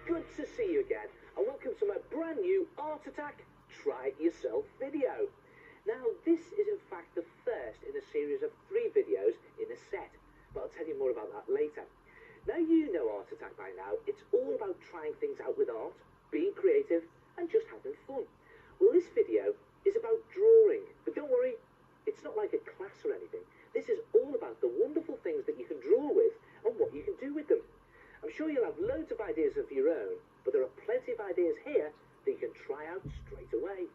Good to see you again, and welcome to my brand new Art Attack Try It Yourself video. Now, this is in fact the first in a series of 3 videos in a set, but I'll tell you more about that later. Now you know Art Attack by now. It's all about trying things out with art, being creative, and just having fun. Well, this video is about drawing, but don't worry, it's not like a class or anything. This is all about the wonderful things that you can draw with and what you can do with them. I'm sure you'll have loads of ideas of your own, but there are plenty of ideas here that you can try out straight away.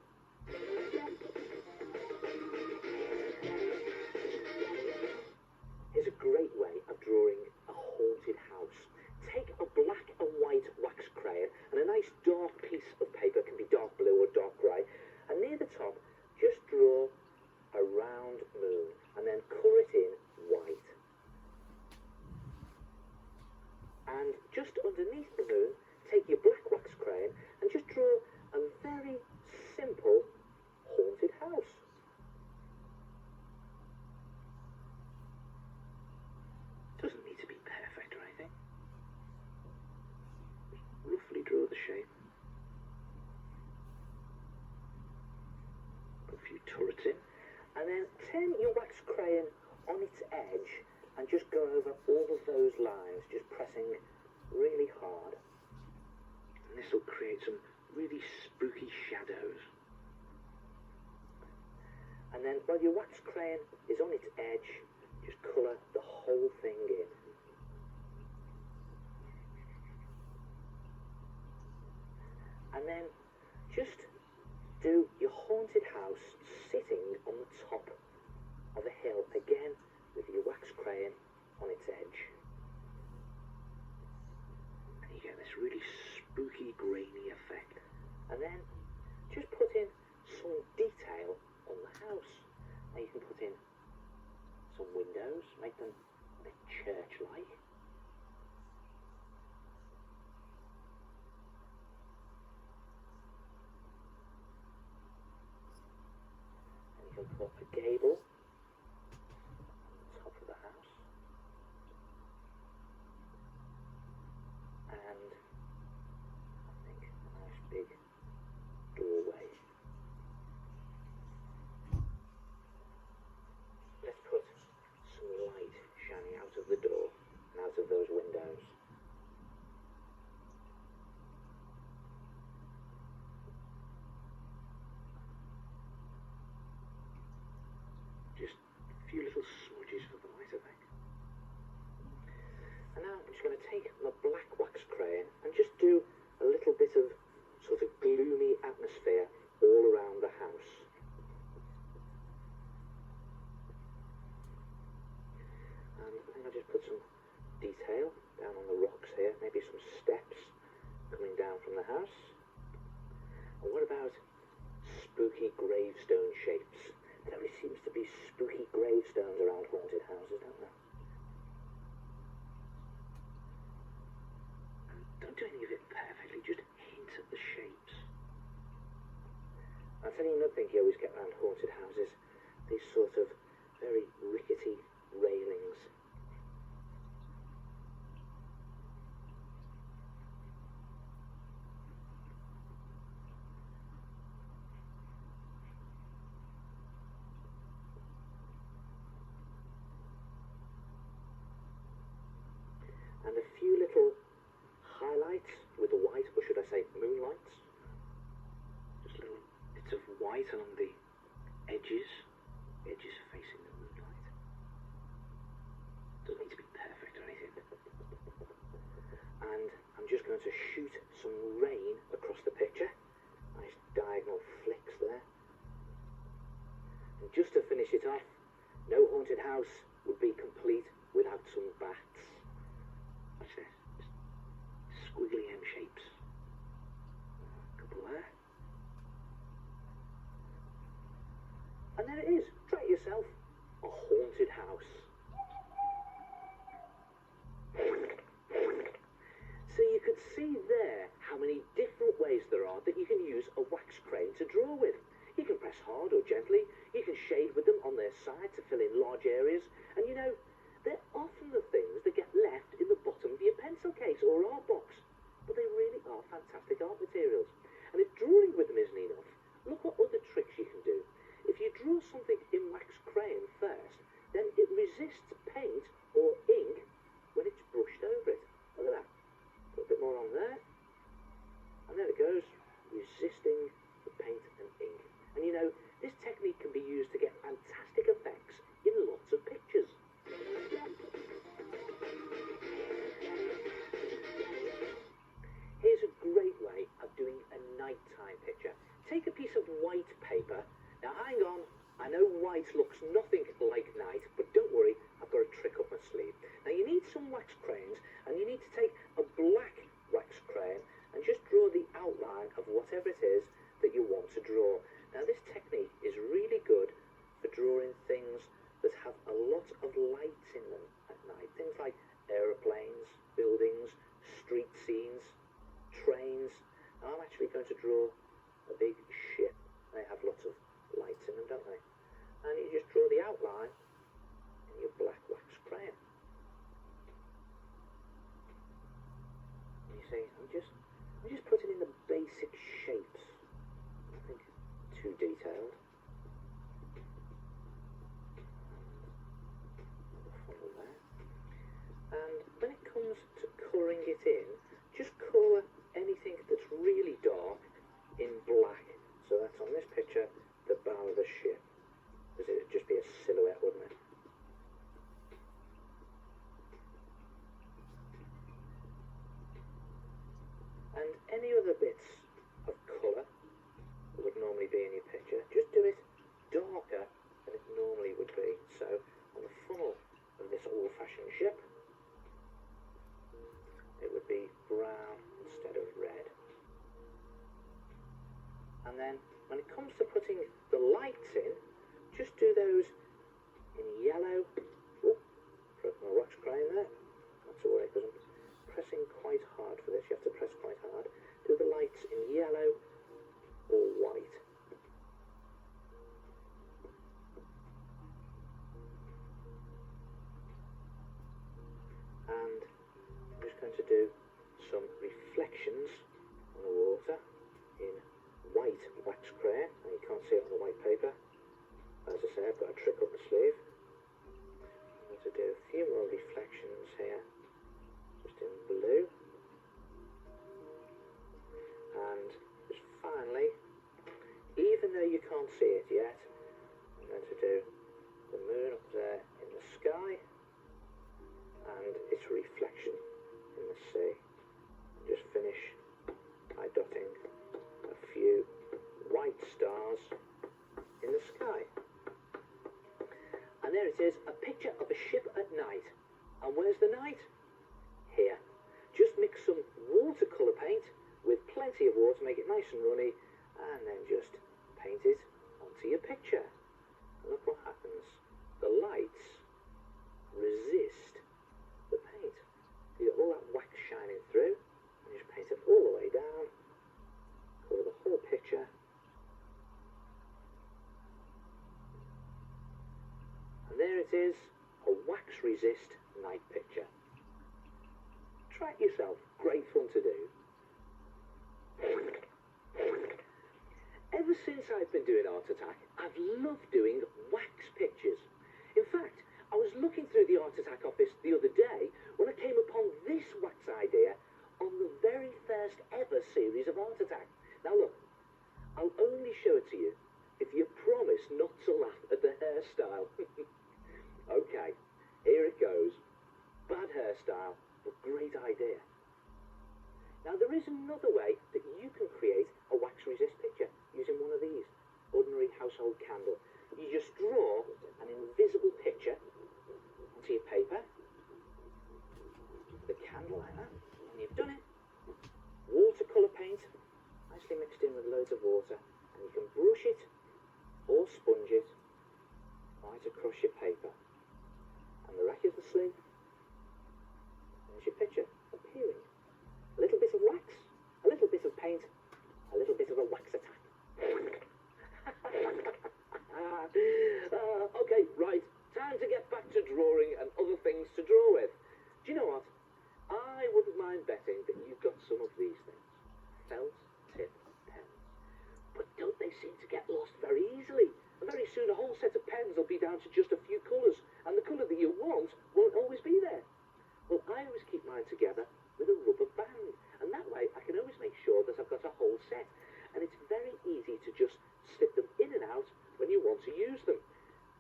Here's a great way of drawing a haunted house. Take a black and white wax crayon and a nice dark piece of paper, can be dark blue or dark grey, and near the top just draw a round moon and then colour it in white. And just underneath the moon, take your black wax crayon and just draw a very simple haunted house. Doesn't need to be perfect or anything. Roughly draw the shape. Put a few turrets in. And then turn your wax crayon on its edge and just go over all of those lines, just pressing really hard. And this will create some really spooky shadows. And then while your wax crayon is on its edge, just colour the whole thing in. And then just do your haunted house sitting on the top of a hill, again with your wax crayon on its edge. And you get this really spooky, grainy effect. And then just put in some detail on the house. Now you can put in some windows, make them a bit church-like. And you can put a gable on the top of the house. And I think a nice big doorway. Let's put some light shining out of the door and out of those windows. Just a few little smudges for the light, I think. And now I'm just going to take my black wax crayon and just do a little bit of sort of gloomy atmosphere all around the house. And I think I'll just put some detail down on the rocks here, maybe some steps coming down from the house. And what about spooky gravestone shapes? There always seems to be spooky gravestones around haunted houses, don't there? And don't do any of it perfectly, just hint at the shapes. I'll tell you another thing you always get around haunted houses, these sort of very rickety railings. And a few little highlights with the white, or should I say moonlights. Just little bits of white along the edges facing the moonlight. Doesn't need to be perfect or anything. And I'm just going to shoot some rain across the picture. Nice diagonal flicks there. And just to finish it off, no haunted house would be complete without some bats. Watch this, just squiggly M shapes. A couple there. And there it is. Try it yourself. A haunted house. So you could see there how many different ways there are that you can use a wax crayon to draw with. You can press hard or gently. You can shade with them on their side to fill in large areas. And you know, they're often the things that get left in the bottom of your pencil case or art box. But they really with art materials. And if drawing with them isn't enough, look what other tricks you can do. If you draw something in wax crayon first, then it resists paint or ink when it's brushed over it. Look at that. Put a bit more on there. And there it goes, resisting the paint and ink. And you know, this technique can be used to get fantastic effects in lots of pictures. Here's a great way of doing a nighttime picture. Take a piece of white paper. Now hang on, I know white looks nothing like night, but don't worry, I've got a trick up my sleeve. Now you need some wax crayons, and you need to take a black wax crayon and just draw the outline of whatever it is that you want to draw. Now this technique is really good for drawing things that have a lot of lights in them at night. Things like aeroplanes, buildings, street scenes, trains. Now I'm actually going to draw a big ship. They have lots of lights in them, don't they? And you just draw the outline in your black wax crayon. And you see, I'm just putting in the basic shapes. Nothing too detailed. And when it comes to colouring it in, just colour anything that's really dark in black. So that's on this picture, the bow of the ship. Because it would just be a silhouette, wouldn't it? And any other bits of colour that would normally be in your picture, just do it darker than it normally would be. So on the funnel of this old-fashioned ship, it would be brown instead of red. And then when it comes to putting the lights in, just do those in yellow. Oh, broke my wax crayon there. That's all right, because I'm pressing quite hard for this. You have to press quite hard. Do the lights in yellow or white. And I'm just going to do some reflections on the water in white wax crayon. Now you can't see it on the white paper. As I say, I've got a trick up the sleeve. I'm going to do a few more reflections here, just in blue. And just finally, even though you can't see it yet, I'm going to do the moon up there in the sky and its reflection in the sea. Just finish by dotting a few white stars in the sky. And there it is, a picture of a ship at night. And where's the night? Here. Just mix some watercolour paint with plenty of water, make it nice and runny, and then just paint it onto your picture. And look what happens. The lights resist the paint. You get all that wax shining through, and just paint it all the way down, cover the whole picture. And there it is, a wax resist night picture. Try it yourself, great fun to do. Ever since I've been doing Art Attack, I've loved doing wax pictures. In fact, I was looking through the Art Attack office the other day when I came upon this wax idea on the very first ever series of Art Attack. Now look, I'll only show it to you if you promise not to laugh at the hairstyle. Okay, here it goes. Bad hairstyle, but great idea. Now there is another way that you can create a wax resist picture using one of these, ordinary household candle. You just draw an invisible picture onto your paper, the candle like that, and you've done it. Watercolour paint, nicely mixed in with loads of water, and you can brush it or sponge it right across your paper. And miraculously, there's your picture appearing. A little bit of wax, a little bit of paint, a little bit of a wax attack. Okay, right, time to get back to drawing and other things to draw with. Do you know what? I wouldn't mind betting that you've got some of these things. Felt, down to just a few colours, and the colour that you want won't always be there. Well, I always keep mine together with a rubber band, and that way I can always make sure that I've got a whole set, and it's very easy to just slip them in and out when you want to use them.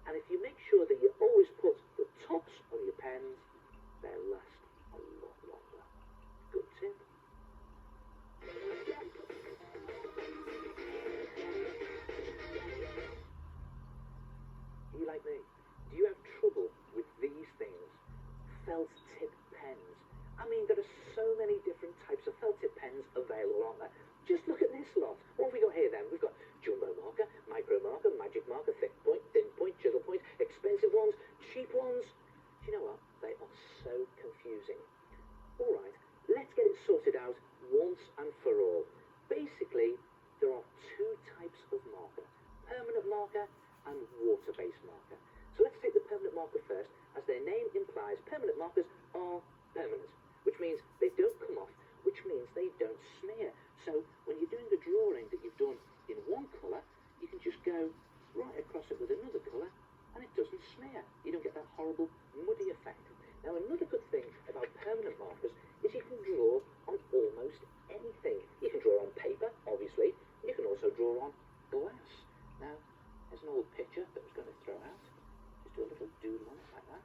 And if you make sure that you always put the tops on your pens, they'll last a lot longer. Good tip. You like me? Do you have trouble with these things? Felt tip pens. I mean, there are so many different types of felt tip pens available, aren't there? Just look at this lot. What have we got here then? We've got jumbo marker, micro marker, magic marker, thick point, thin point, chisel point, expensive ones, cheap ones. Do you know what? They are so confusing. All right, let's get it sorted out once and for all. Basically, there are two types of marker, permanent marker and water-based marker. So let's take the permanent marker first. As their name implies, permanent markers are permanent, which means they don't come off, which means they don't smear. So when you're doing a drawing that you've done in one colour, you can just go right across it with another colour and it doesn't smear. You don't get that horrible muddy effect. Now another good thing about permanent markers is you can draw on almost anything. You can draw on paper, obviously. You can also draw on glass. Now, there's an old picture that I was going to throw out. Just do a little doodle on it like that.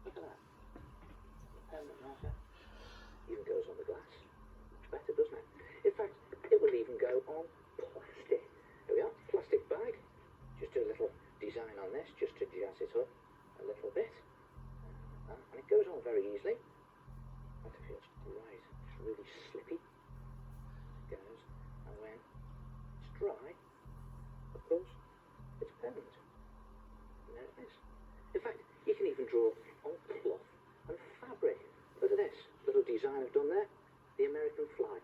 Look at that. The permanent marker even goes on the glass. Much better, doesn't it? In fact, it will even go on plastic. There we are, plastic bag. Just do a little design on this, just to jazz it up a little bit. And it goes on very easily. That feels great. It's really slippy. It goes, and when it's dry, of course, it's permanent. And there it is. In fact, you can even draw on cloth and fabric. Look at this little design I've done there. The American flag.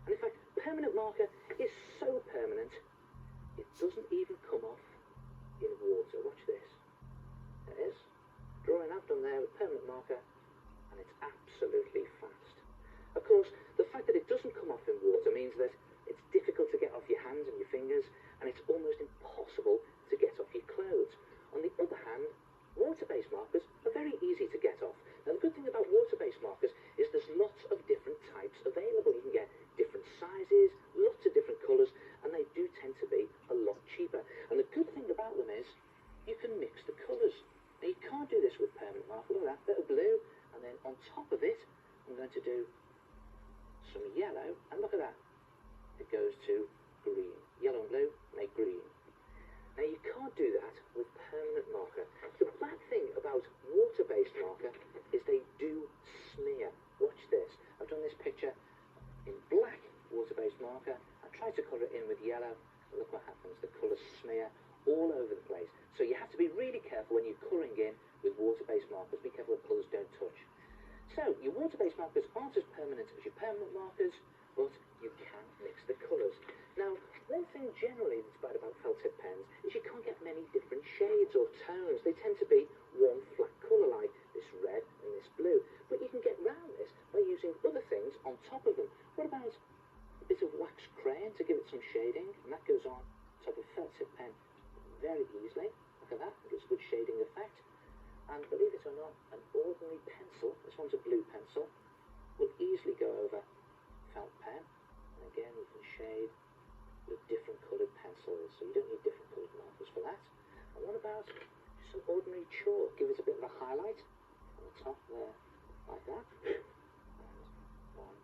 And in fact, permanent marker is so permanent, it doesn't even come off in water. Watch this. There it is. Drawing I've done there with permanent marker, and it's absolutely fast. Of course, the fact that it doesn't come off in water means that it's difficult to get off your hands and your fingers, and it's almost impossible to get off your clothes. On the other hand, water-based markers are very easy to get off. Now, the good thing about water-based markers is there's lots of different types available. You can get different sizes, lots of different colours, and they do tend to be a lot cheaper. And the good thing about them is you can mix the colours. Now, you can't do this with permanent marker. Look at that, bit of blue, and then on top of it, I'm going to do some yellow, and look at that. It goes to green. Yellow and blue make green. Now, you can't do that with permanent marker. The bad thing about water-based marker is they do smear. Watch this. I've done this picture in black water-based marker. I tried to colour it in with yellow. Look what happens. The colours smear all over the place. So you have to be really careful when you're colouring in with water-based markers. Be careful the colours don't touch. So your water-based markers aren't as permanent as your permanent markers, but you can mix the colours. Now, one thing generally that's bad about felt tip pens is you can't get many different shades or tones. They tend to be one flat colour like this red and this blue. But you can get round this by using other things on top of them. What about a bit of wax crayon to give it some shading? And that goes on top of felt tip pen very easily. Look at that, it gives a good shading effect. And believe it or not, an ordinary pencil, this one's a blue pencil, will easily go over felt pen. And again, you can shade with different coloured pencils, so you don't need different coloured markers for that. And what about just some ordinary chalk? Give it a bit of a highlight on the top there, like that. And one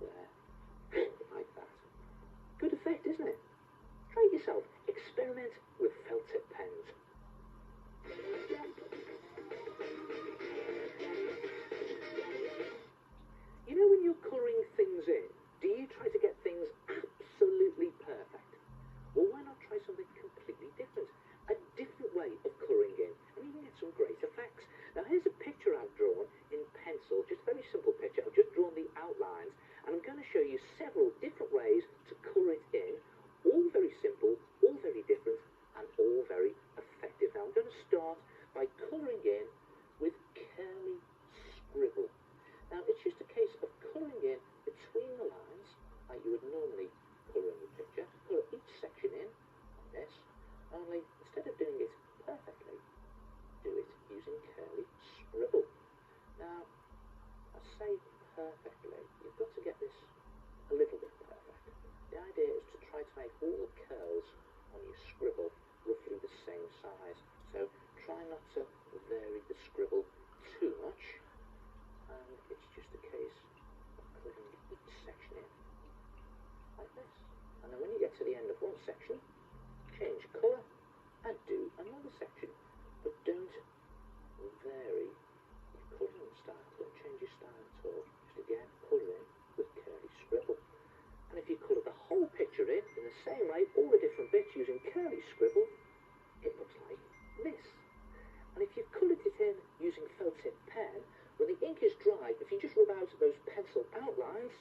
there, like that. Good effect, isn't it? Try it yourself. Experiment with felt tip pens. You know when you're colouring things in, do you try to get things absolutely perfect? Well, why not try something completely different? A different way of colouring in, and you can get some great effects. Now, here's a picture I've drawn in pencil, just a very simple picture. I've just drawn the outlines, and I'm going to show you several different ways to colour it in, all very simple, all very different, and all very effective. Now, I'm going to start by colouring in with curly scribble. Now, it's just a case of colouring in between the lines, like you would normally colour in the picture. Colour each section in, like this, only instead of doing it perfectly, say perfectly, you've got to get this a little bit perfect. The idea is to try to make all the curls on your scribble roughly the same size. So try not to vary the scribble too much, and it's just a case of cutting each section in like this. And then when you get to the end of one section, change colour and do another section. But don't vary your colouring style. Don't change your style at all. Just again, colour in with curly scribble. And if you colour the whole picture in the same way, all the different bits using curly scribble, it looks like this. And if you've coloured it in using felt tip pen, when the ink is dry, if you just rub out those pencil outlines,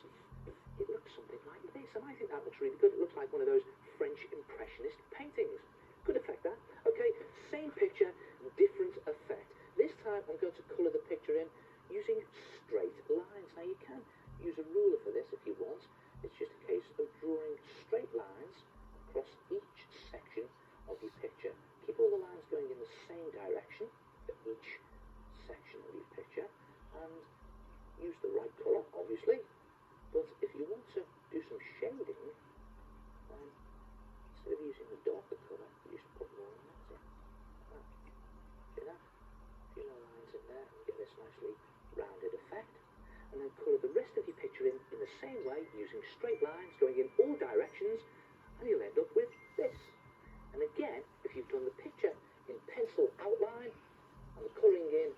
it looks something like this. And I think that looks really good. It looks like one of those French Impressionist paintings. Good effect, that. Okay, same picture, different effect. This time I'm going to colour the picture in using straight lines. Now you can use a ruler for this if you want. It's just a case of drawing straight lines across each section of your picture. Keep all the lines going in the same direction for each section of your picture, and use the right colour, obviously. But if you want to do some shading, then instead of using the darker colour, you just put more lines in. See that? A few more lines in there, and you get this nicely rounded effect. And then colour the rest of your picture in the same way, using straight lines going in all directions, and you'll end up with this. And again, if you've done the picture in pencil outline and the colouring in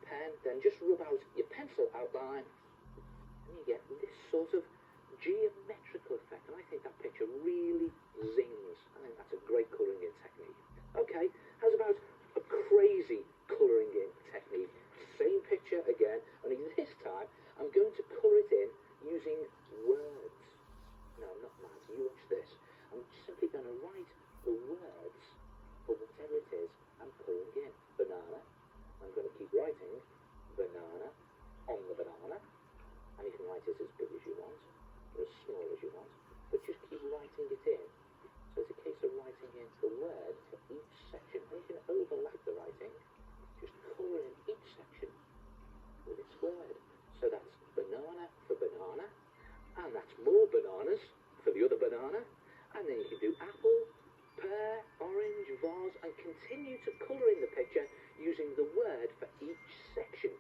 pen, then just rub out your pencil outline and you get this sort of geometrical effect. And I think that picture really zings. I think that's a great colouring in technique. Okay, how's about a crazy colouring in technique? Same picture again, only this time I'm going to colour it in using words. No, not mad. You watch this. I'm simply going to write the words for whatever it is I'm colouring in. Banana. I'm going to keep writing banana on the banana. And you can write it as big as you want, or as small as you want. But just keep writing it in. So it's a case of writing in the word for each section. And you can overlap the writing. Just colour in each section with its word. So that's banana for banana. And that's more bananas for the other banana. And then you can do apple, pear, orange, vase, and continue to colour in the picture using the word for each section.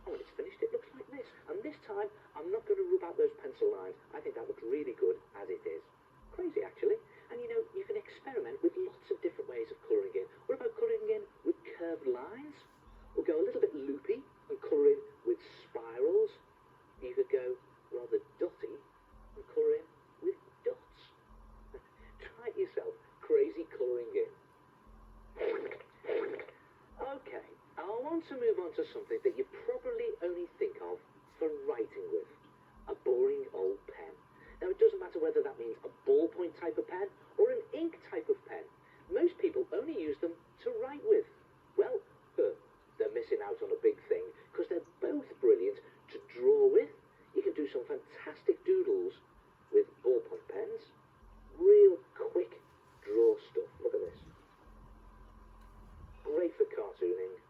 And when it's finished, it looks like this. And this time, I'm not going to rub out those pencil lines. I think that looks really good as it is. Crazy, actually. And you know, you can experiment with lots of different ways of colouring in. What about colouring in with curved lines? Or go a little bit loopy and colour in with spirals. You could go rather dotty and colour in with dots. Try it yourself. Crazy colouring in. Okay, I want to move on to something that you probably only think of for writing with. A boring old pen. Now it doesn't matter whether that means a ballpoint type of pen or an ink type of pen. Most people only use them to write with. Well, they're missing out on a big thing, because they're both brilliant to draw with. You can do some fantastic doodles with ballpoint pens. Real quick draw stuff. Look at this. Great for cartooning.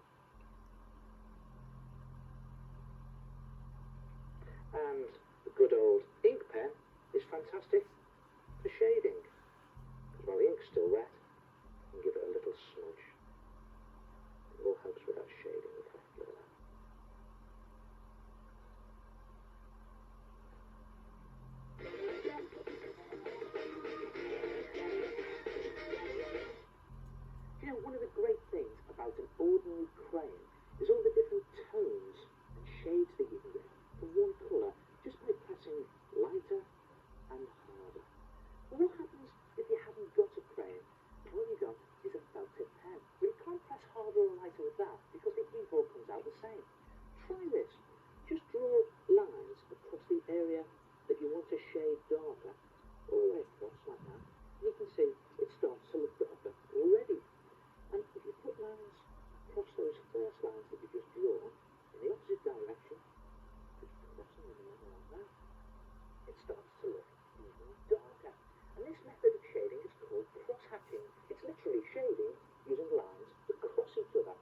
And the good old ink pen is fantastic for shading. Because while the ink's still wet, you can give it a little smudge. It all helps with that shading effect. Look at that. You know, one of the great things about an ordinary crayon is all the different tones and shades that you can get from one colour just by pressing lighter and harder. But what happens if you haven't got a crayon? All you got is a felt tip pen. Well, you can't press harder or lighter with that because the ink all comes out the same. Try this. Just draw lines across the area that you want to shade darker, all the way across like that. And you can see it starts to look darker already. And if you put lines across those first lines that you just drawn in the opposite direction, just crossing them like that, it starts to look even darker. And this method of shading is called cross-hatching. It's literally shading using lines that cross each other.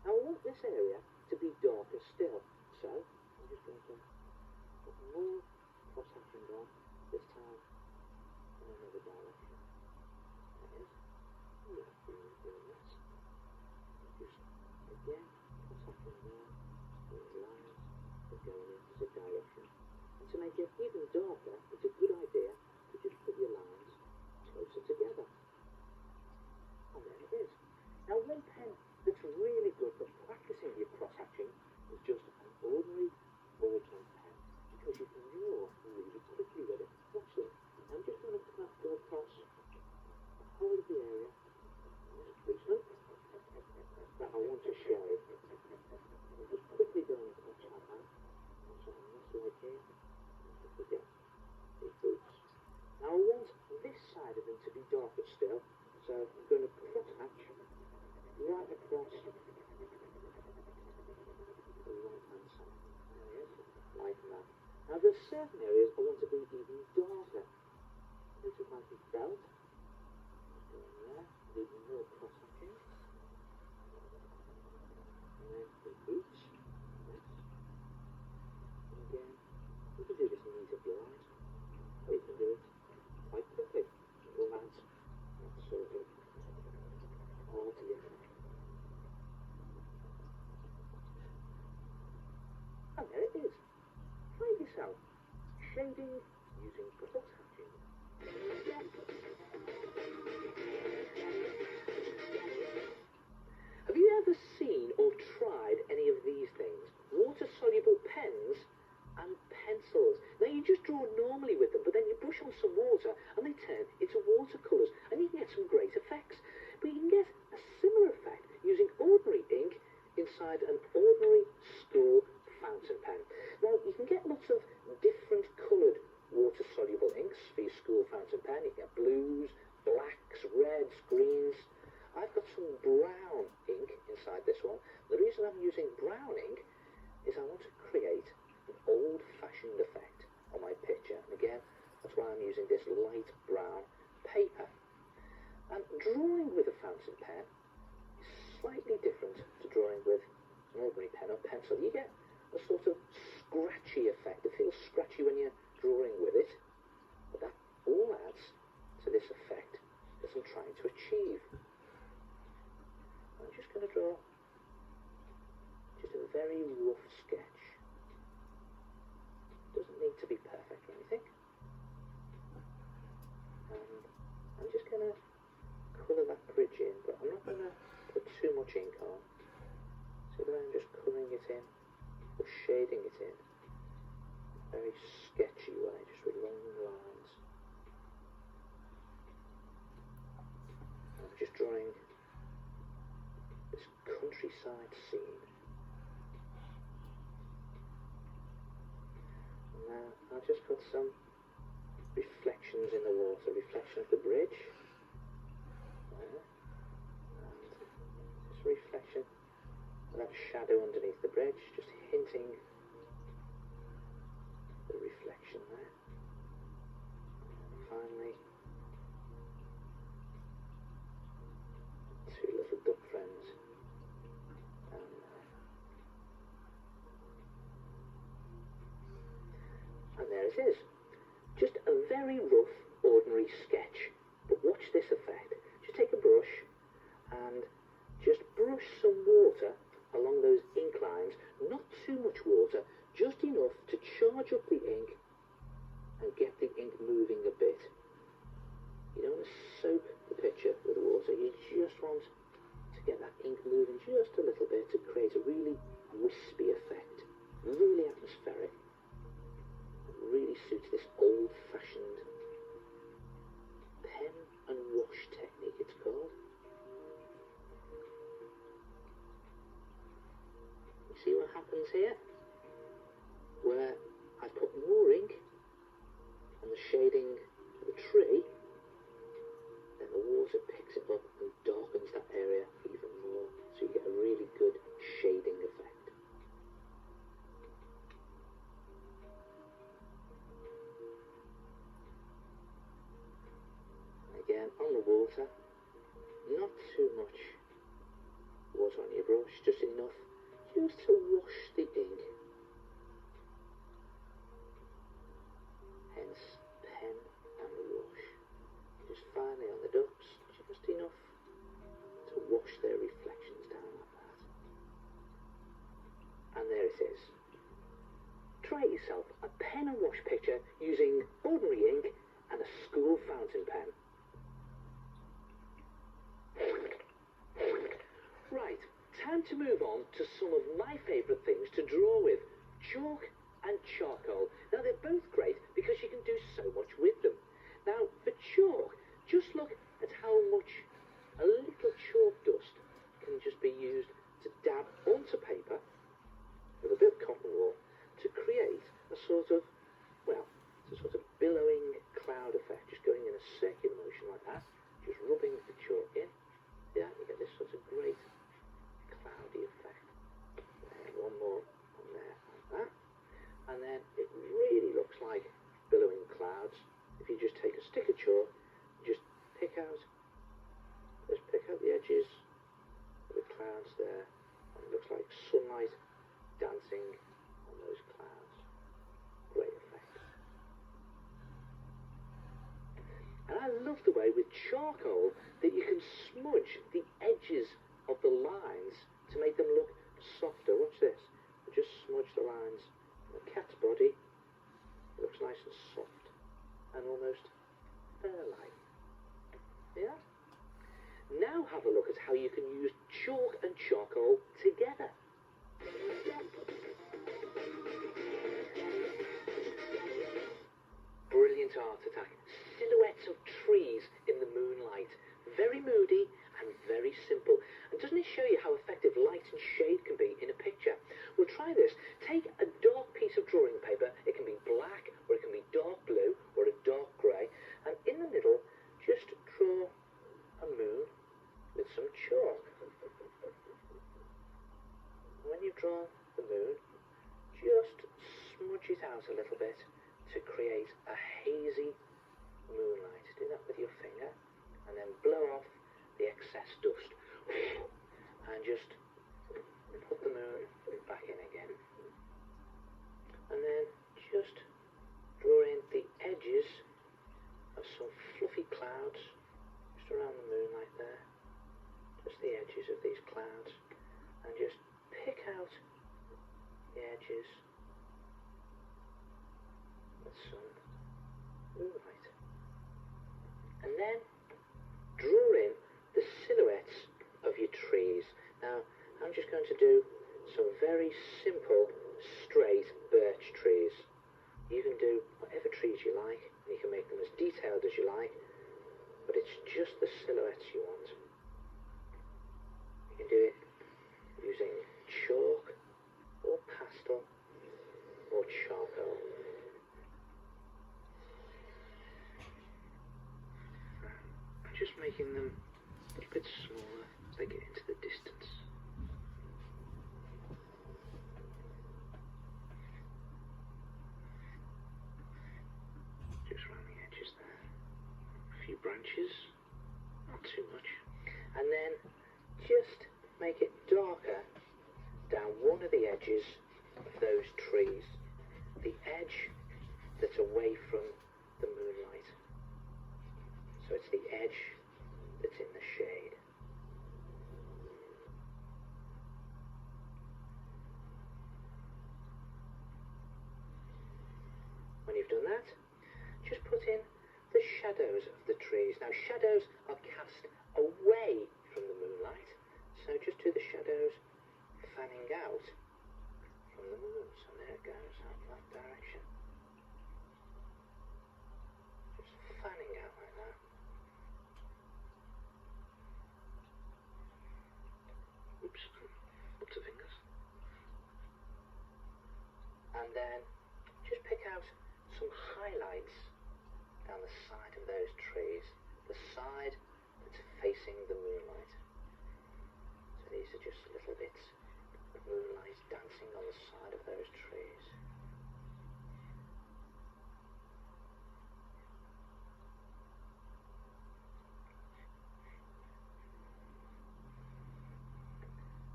Now I want this area to be darker still, so I'm just going to And to make it even darker, it's a good idea to just put your lines closer together. And there it is. Now, one pen that's really good for practicing your cross-hatching is just an ordinary ballpoint pen, because you can draw really quickly with it. Watch this. I'm just going to go across the whole of the area. Just loosen that I want to show. I'm just quickly going across like that. So on this leg here, don't forget these boots. Now I want this side of them to be darker still, so I'm going to cross-hatch right across the right-hand side. There it is, like that. Now there's certain areas I want to be even darker. This is like a belt. Just go in there, even more cross-hatching. And then the boots. Next. And again, you can do this in ease of your eyes, or you can do it quite quickly. All that sort of all together. And there it is. Try it yourself. Shading using cross-hatching. Have you ever seen or tried any of these things? Water-soluble pens and pencils. Now you just draw normally with them, but then you brush on some water and they turn into watercolours, and you can get some great effects. But you can get a similar effect using ordinary ink inside an ordinary school fountain pen. Now you can get lots of different coloured water-soluble inks for your school fountain pen. You can get blues, blacks, reds, greens. I've got some brown ink inside this one. The reason I'm using brown ink is I want to create an old-fashioned effect on my picture. And again, that's why I'm using this light brown paper. And drawing with a fountain pen is slightly different to drawing with an ordinary pen or pencil. You get a sort of scratchy effect. It feels scratchy when you're drawing with it, but that all adds to this effect that I'm trying to achieve. I'm just going to draw just a very rough sketch. Doesn't need to be perfect or anything. And I'm just going to colour that bridge in, but I'm not going to put too much ink on. So that I'm just colouring it in, or shading it in, very sketchy way, just with long lines. And I'm just drawing this countryside scene. And now I've just got some reflections in the water, reflection of the bridge. There. And this reflection of that shadow underneath the bridge, just hinting the reflection there. And finally, two little duck friends down there. And there it is. Just a very rough, ordinary sketch. But watch this effect. Just take a brush and just brush some water along those ink lines. Not too much water, just enough to charge up the ink and get the ink moving a bit. You don't want to soak the picture with water, you just want to get that ink moving just a little bit to create a really wispy effect, really atmospheric. It really suits this old-fashioned pen and wash technique, it's called. You see what happens here? Where I put more ink on the shading of the tree, then the water picks it up and darkens that area even more, so you get a really good shading effect. And again, on the water, not too much water on your brush, just enough just to wash the ink. Hence, pen and wash. Just finally on the ducks, just enough to wash their reflections down like that. And there it is. try yourself a pen and wash picture using ordinary ink and a school fountain pen. Right, time to move on to some of my favourite things to draw with, chalk and charcoal. Now they're both great because you can do so much with them. Now for chalk, just look at how much a little chalk dust can just be used to dab onto paper with a bit of cotton wool to create a sort of, well, it's a sort of billowing cloud effect, just going in a circular motion like that, just rubbing the chalk in. Yeah, you get this sort of great cloudy effect. And one more on there like that. And then it really looks like billowing clouds. If you just take a stick of chalk, just pick out the edges of the clouds there, and it looks like sunlight dancing on those clouds. Great effect. And I love the way with charcoal that you can smudge the edges of the lines to make them look softer. Watch this. I just smudge the lines on the cat's body. It looks nice and soft and almost fur-like. Yeah? Now have a look at how you can use chalk and charcoal together. Brilliant art attack. Silhouettes of trees in the moonlight. Very moody and very simple. And doesn't it show you how effective light and shade can be in a picture? Well, try this. Take a dark piece of drawing paper. It can be black, or it can be dark blue, or a dark grey. And in the middle, just draw a moon with some chalk. When you draw the moon, just smudge it out a little bit to create a hazy moonlight. Do that with your finger, and then blow off the excess dust. And just put the moon back in again. And then just draw in the edges of some fluffy clouds just around the moonlight there. Just the edges of these clouds. And just pick out the edges with some moonlight. And then draw in the silhouettes of your trees. Now, I'm just going to do some very simple, straight birch trees. You can do whatever trees you like, and you can make them as detailed as you like, but it's just the silhouettes you want. You can do it using chalk, or pastel, or charcoal. I'm just making them a little bit smaller as they get into the distance. Just around the edges there. A few branches, not too much. And then just make it darker down one of the edges of those trees. The edge that's away from the moonlight. So it's the edge that's in the shade. When you've done that, just put in the shadows of the trees. Now shadows are cast away from the moonlight, so just do the shadows fanning out from the moon. So there it goes, out that direction. Just fanning out like that. Oops, lots of fingers. And then just pick out some highlights down the side of those trees, the side that's facing the moonlight. So these are just little bits of moonlight dancing on the side of those trees.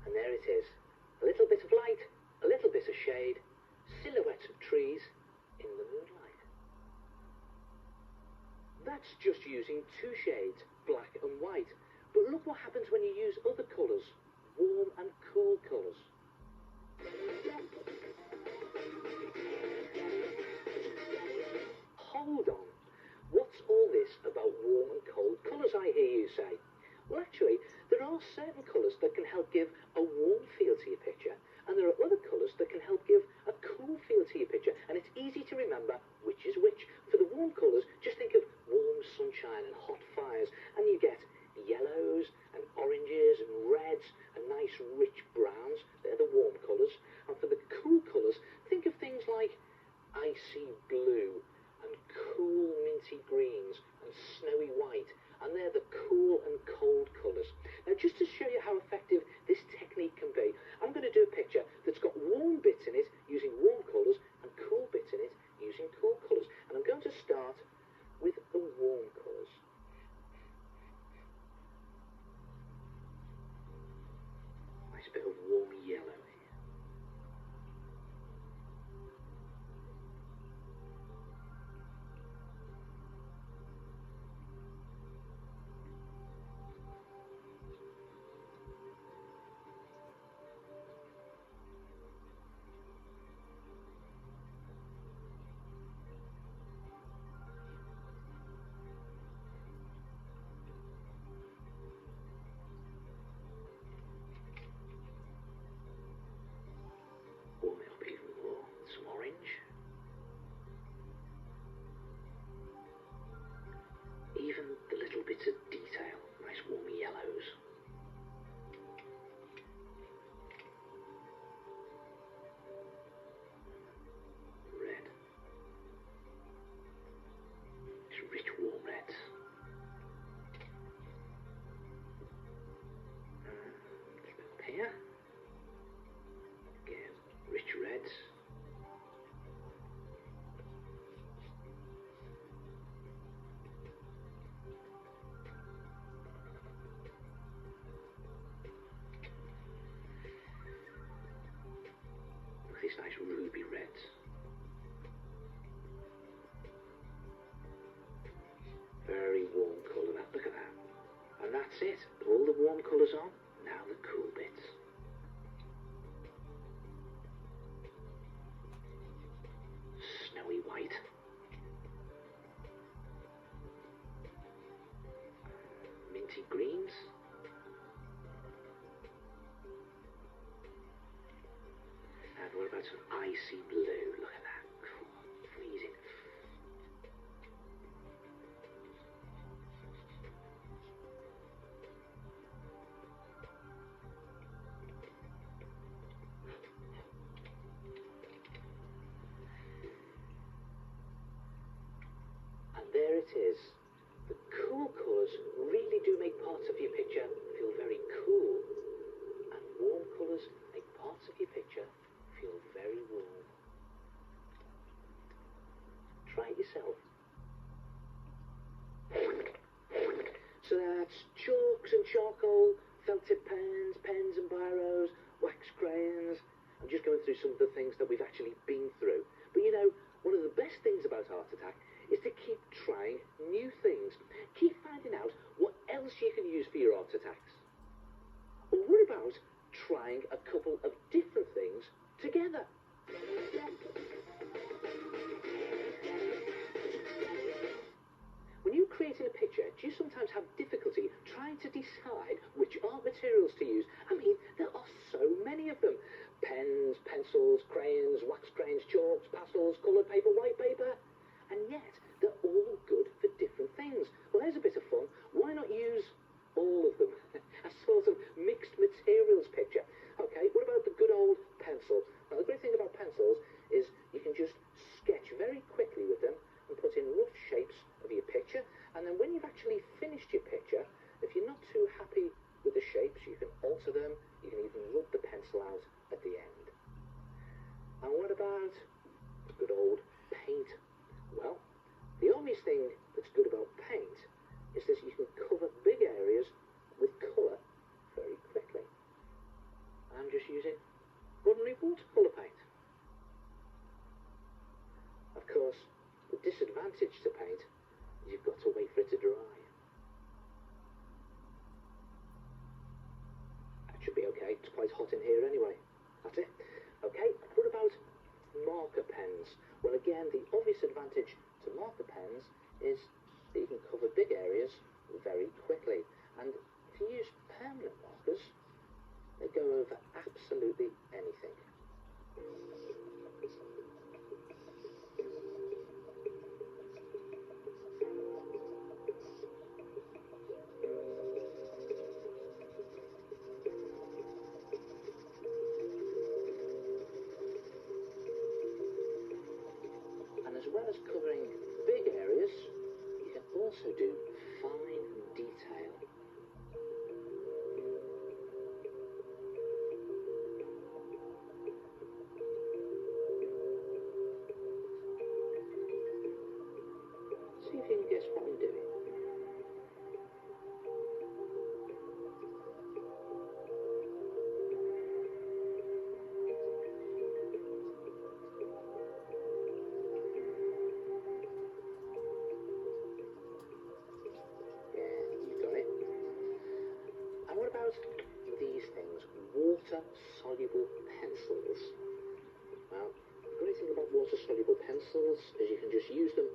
And there it is, a little bit of light, a little bit of shade, silhouettes of trees in the moonlight. That's just using two shades, black and white. But look what happens when you use other colours, warm and cool colours. certain colours that can help give a warm feel to your picture, and there are other colours that can help give a cool feel to your picture, and it's easy to remember which is which. For the warm colours, just think of warm sunshine and hot fires, and you get yellows and oranges and reds and nice rich browns. They're the warm colours. And for the cool colours, think of things like icy blue and cool minty greens and snowy white, and they're the cool and cold colours. Now, just to show you how effective this technique can be, I'm going to do a picture that's got warm bits in it using warm colours and cool bits in it using cool colours. And I'm going to start with the warm colours. Nice bit of warm yellow here. Warm it up even more, some orange. Even the little bits of detail, nice warm yellows. Red. It's rich warm reds. Keep it up here. Again, rich reds. These nice ruby reds. Very warm colour, that. Look at that. And that's it. All the warm colours on. Now the cool bits. Snowy white. Minty greens. And what about some icy blue? Look at that. Freezing. And there it is. The cool colours really do make parts of your picture feel very cool. And warm colours make parts of your picture feel very warm. Try it yourself. So that's chalks and charcoal, felt tip pens, pens and biros, wax crayons. I'm just going through some of the things that we've actually been through. But you know, one of the best things about Art Attack is to keep trying new things. Keep finding out what else you can use for your art attacks. Or what about trying a couple of different things together? When you're creating a picture, do you sometimes have difficulty trying to decide which art materials to use? I mean, there are so many of them. Pens, pencils, crayons, wax crayons, chalks, pastels, coloured paper, white paper. And yet, they're all good for different things. Well, there's a bit of fun. Why not use all of them? A sort of mixed materials picture. Okay, what about the good old pencil? Now, the great thing about pencils is you can just sketch very quickly with them and put in rough shapes of your picture. And then when you've actually finished your picture, if you're not too happy with the shapes, you can alter them. You can even rub the pencil out at the end. And what about the good old paint? Well, the obvious thing that's good about paint is that you can cover big areas with colour very quickly. I'm just using ordinary watercolour paint. Of course, the disadvantage to paint is you've got to wait for it to dry. That should be okay. It's quite hot in here anyway. That's it. Okay, what about marker pens? Well, again, the obvious advantage to marker pens is that you can cover big areas very quickly. And if to use permanent markers, they go over absolutely anything. And as well as covering big areas, you can also do fine detail. See if you can guess what I'm doing. What about these things? Water-soluble pencils. Well, the great thing about water-soluble pencils is you can just use them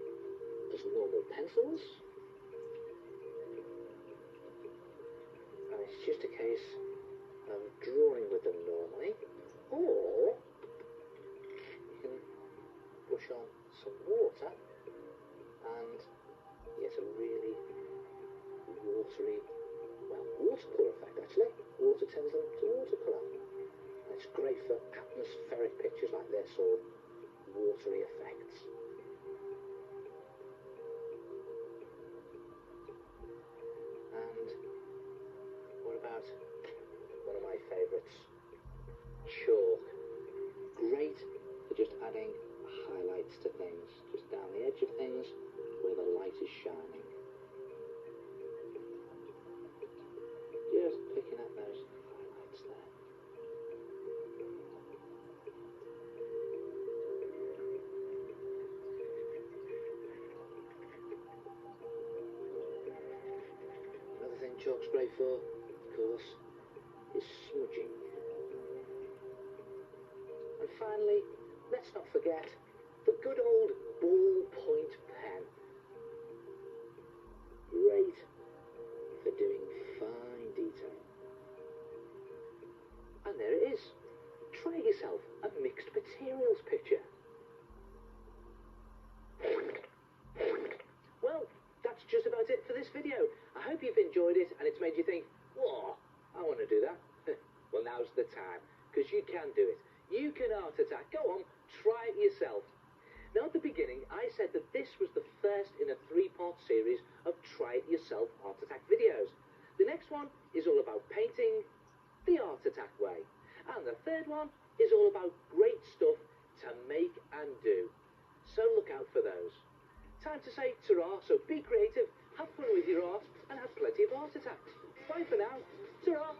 as normal pencils. And it's just a case of drawing with them normally. Or you can push on some water and get a really watery, watercolour effect actually. Water turns them to watercolour. And it's great for atmospheric pictures like this or watery effects. And what about one of my favourites? Chalk. Great for just adding highlights to things, just down the edge of things where the light is shining. Just picking up those highlights there. Another thing chalk's great for, of course, is smudging. And finally, let's not forget the good old ballpoint pen. Great for doing fine detail. And there it is. Try yourself a mixed materials picture. Well, that's just about it for this video. I hope you've enjoyed it and it's made you think, whoa, I want to do that. Well, now's the time, because you can do it. You can art attack. Go on, try it yourself. Now, at the beginning, I said that this was the first in a 3-part series of Try It Yourself Art Attack videos. The next one is all about painting the Art Attack way. And the third one is all about great stuff to make and do. So look out for those. Time to say ta-ra, so be creative, have fun with your art, and have plenty of art attacks. Bye for now. Ta-ra.